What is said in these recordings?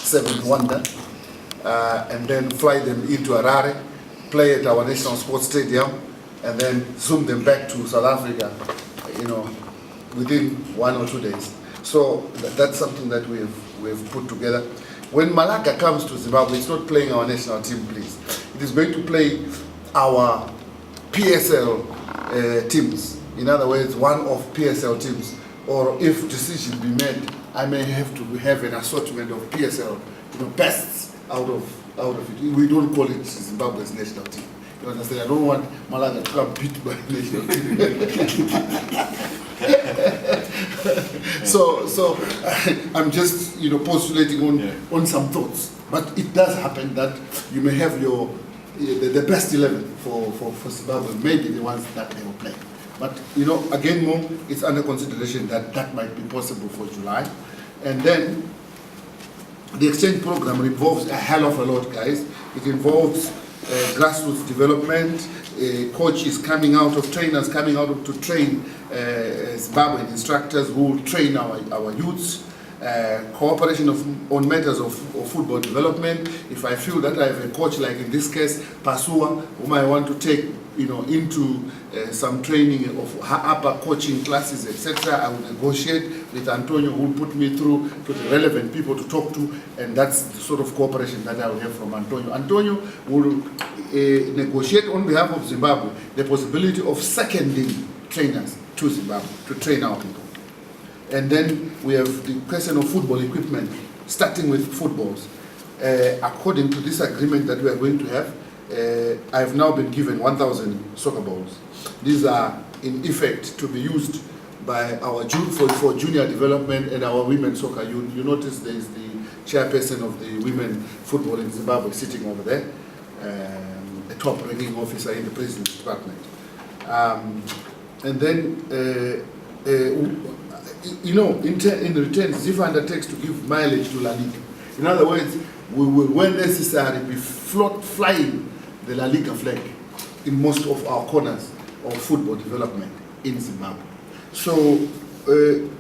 seventh wonder, and then fly them into Harare, play at our national sports stadium, and then zoom them back to South Africa, within 1 or 2 days. So that's something that we've put together. When Malaga comes to Zimbabwe, it's not playing our national team, please. It is going to play our PSL teams. In other words, one of PSL teams. Or if decision be made, I may have to have an assortment of PSL, bests out of it. We don't call it Zimbabwe's national team. You understand? I don't want Malaga to come beat my national team. So I'm just postulating on some thoughts. But it does happen that you may have the best 11 for Zimbabwe, maybe the ones that they will play. But again, Mo, it's under consideration that might be possible for July. And then the exchange program involves a hell of a lot, guys. It involves grassroots development, coaches coming out of trainers coming out to train Zimbabwean instructors who will train our youths. Cooperation on matters of football development. If I feel that I have a coach, like in this case, Pasua, whom I want to take into some training of upper coaching classes, etc., I will negotiate with Antonio, who will put me through to the relevant people to talk to, and that's the sort of cooperation that I will have from Antonio. Antonio will negotiate on behalf of Zimbabwe the possibility of seconding trainers to Zimbabwe to train our people. And then we have the question of football equipment, starting with footballs. According to this agreement that we are going to have, I have now been given 1,000 soccer balls. These are in effect to be used by our for junior development and our women's soccer. You notice there is the chairperson of the women football in Zimbabwe sitting over there, a top-ranking officer in the President's Department. And then in return, Zifa undertakes to give mileage to La Liga. In other words, we will, when necessary, be flying the La Liga flag in most of our corners of football development in Zimbabwe. So,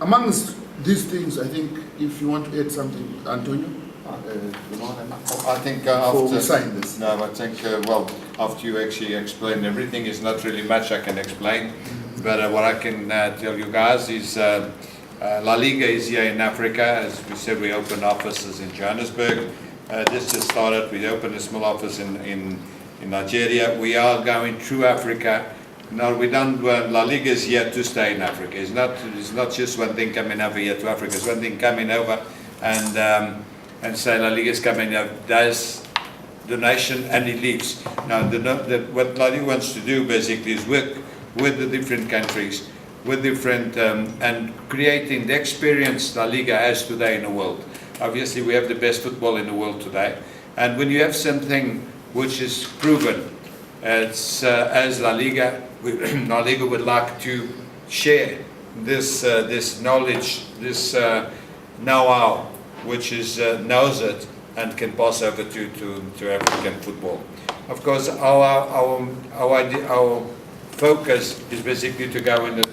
amongst these things, I think, if you want to add something, Antonio, I think before we sign this. No, I think, after you actually explain everything, is not really much I can explain. But what I can tell you guys is La Liga is here in Africa. As we said, we opened offices in Johannesburg. This just started. We opened a small office in Nigeria. We are going through Africa. No, we don't. La Liga is here to stay in Africa. It's not just one thing coming over here to Africa. It's one thing coming over and say La Liga is coming over, does donation, and it leaves. Now, what La Liga wants to do basically is work with the different countries, with different, and creating the experience La Liga has today in the world. Obviously, we have the best football in the world today. And when you have something which is proven, it's, as La Liga would like to share this knowledge, this know-how, which is knows it and can pass over to African football. Of course, our focus is basically to go in the